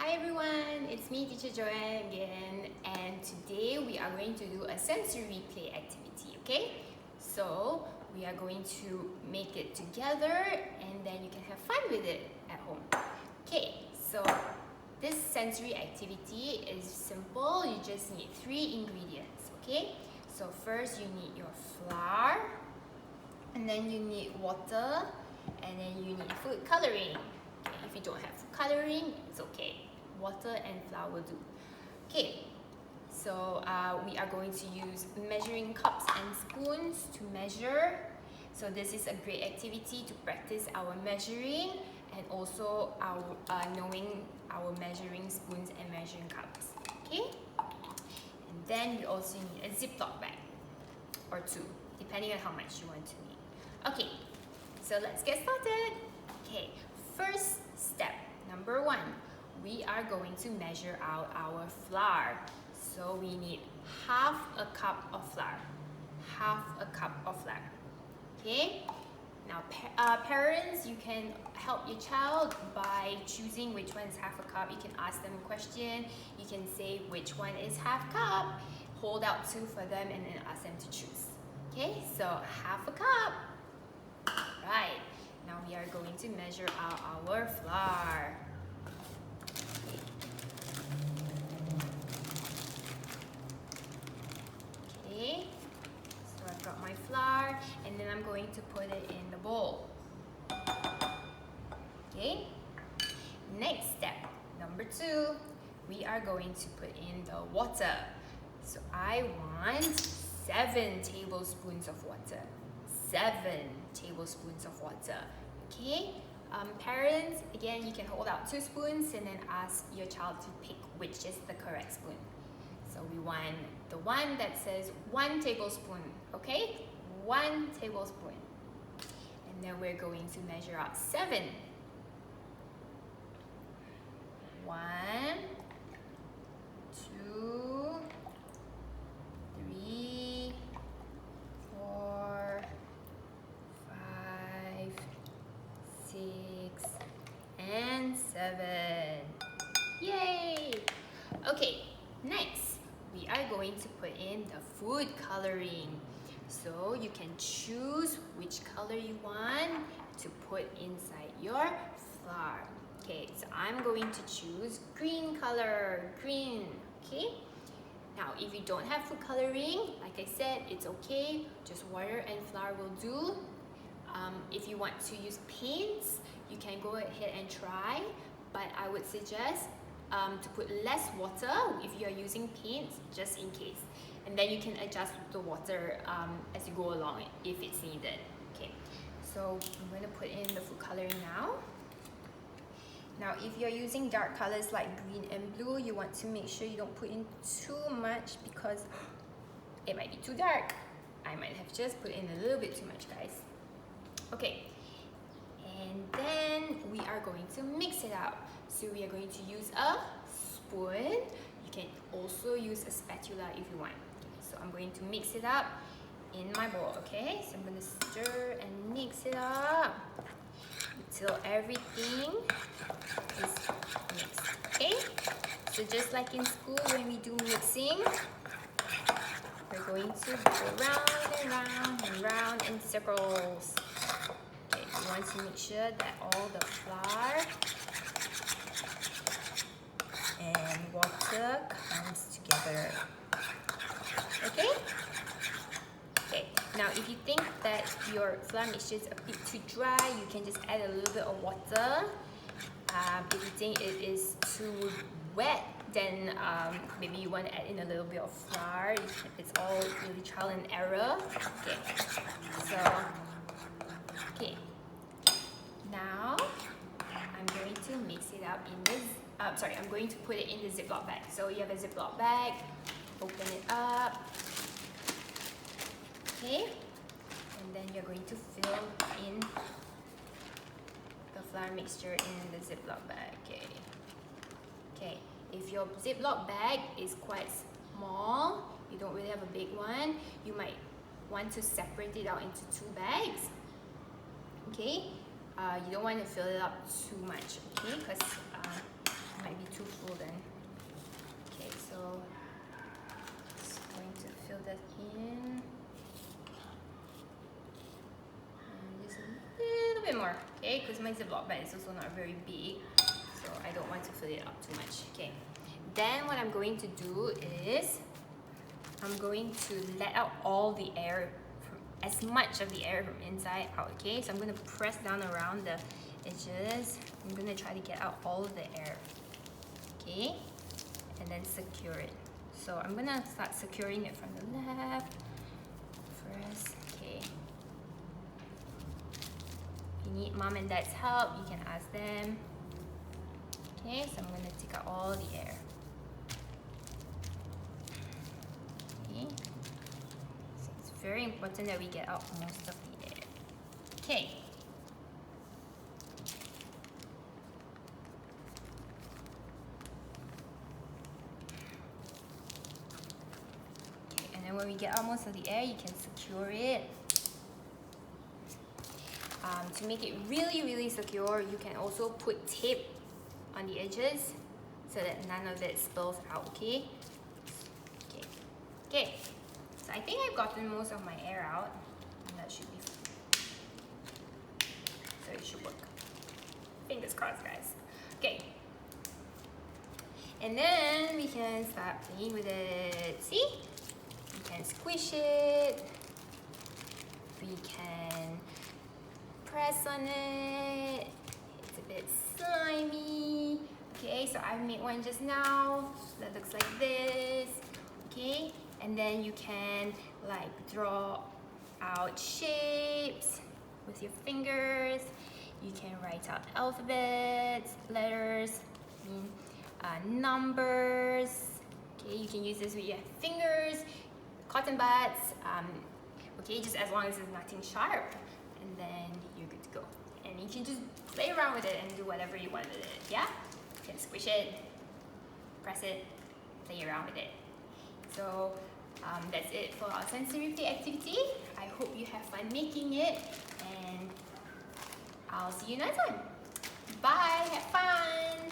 Hi everyone, it's me Teacher Joanne again, and today we are going to do a sensory play activity, okay? So we are going to make it together and then you can have fun with it at home. Okay, so this sensory activity is simple. You just need 3 ingredients, okay? So first you need your flour, and then you need water, and then you need food coloring. Okay, if you don't have food coloring, it's okay. Water and flour will do. Okay, so we are going to use measuring cups and spoons to measure. So this is a great activity to practice our measuring and also our knowing our measuring spoons and measuring cups. Okay, and then you also need a Ziploc bag or 2, depending on how much you want to need. Okay, so let's get started. Okay, first step, number 1, we are going to measure out our flour. So we need half a cup of flour. Half a cup of flour. Okay? Now, parents, you can help your child by choosing which one is half a cup. You can ask them a question. You can say which one is half cup. Hold out 2 for them and then ask them to choose. Okay? So half a cup. Right. Now we are going to measure out our flour. Okay, so I've got my flour and then I'm going to put it in the bowl. Okay, next step, number 2, we are going to put in the water. So I want 7 tablespoons of water. 7 tablespoons of water. Okay, parents, again, you can hold out 2 spoons and then ask your child to pick which is the correct spoon. So we want the one that says 1 tablespoon, okay? 1 tablespoon. And then we're going to measure out 7. 1, 2, 3, 4, 5, 6, and 7. Yay! Okay, next we are going to put in the food coloring. So you can choose which color you want to put inside your flour. Okay, so I'm going to choose green color, green, okay? Now, if you don't have food coloring, like I said, it's okay. Just water and flour will do. If you want to use paints, you can go ahead and try, but I would suggest to put less water if you are using paints, just in case. And then you can adjust the water as you go along if it's needed. Okay, so I'm going to put in the food coloring now. Now, if you're using dark colors like green and blue, you want to make sure you don't put in too much because it might be too dark. I might have just put in a little bit too much, guys. Okay, and then we are going to mix it out. So we are going to use a spoon. You can also use a spatula if you want. Okay, so I'm going to mix it up in my bowl, okay? So I'm going to stir and mix it up until everything is mixed, okay? So just like in school when we do mixing, we're going to go round and round and round in circles. Okay, you want to make sure that all the flour and water comes together. Okay? Okay, now if you think that your flour mixture is a bit too dry, you can just add a little bit of water. If you think it is too wet, then maybe you want to add in a little bit of flour. It's all really trial and error. Okay, so, okay. Now, I'm going to mix it up in this, I'm going to put it in the Ziploc bag. So you have a Ziploc bag, open it up, okay? And then you're going to fill in the flour mixture in the Ziploc bag, okay? Okay, if your Ziploc bag is quite small, you don't really have a big one, you might want to separate it out into 2 bags, okay? You don't want to fill it up too much, okay? Because might be too full then. Okay, so just going to fill that in. And just a little bit more, okay? Because mine's a block, but it's also not very big, so I don't want to fill it up too much. Okay. Then what I'm going to do is I'm going to let out all the air, as much of the air from inside out, okay? So I'm going to press down around the edges. I'm going to try to get out all of the air, okay? And then secure it. So I'm going to start securing it from the left first, okay? If you need mom and dad's help, you can ask them. Okay, so I'm going to take out all the air. Okay. So it's very important that we get out most of the air. Okay. Okay, and then when we get out most of the air, you can secure it. To make it really, really secure, you can also put tape on the edges so that none of it spills out, okay? Okay, so I think I've gotten most of my air out, and that should be fine. So it should work. Fingers crossed, guys. Okay. And then we can start playing with it. See? We can squish it. We can press on it. It's a bit slimy. Okay, so I made one just now that looks like this. Okay, and then you can like draw out shapes with your fingers. You can write out alphabets, letters, numbers. Okay, you can use this with your fingers, cotton buds. Okay, just as long as it's nothing sharp, and then you're good to go. And you can just play around with it and do whatever you want with it. Yeah, you can squish it, press it, play around with it. So that's it for our sensory play activity. I hope you have fun making it, and I'll see you next time. Bye, have fun!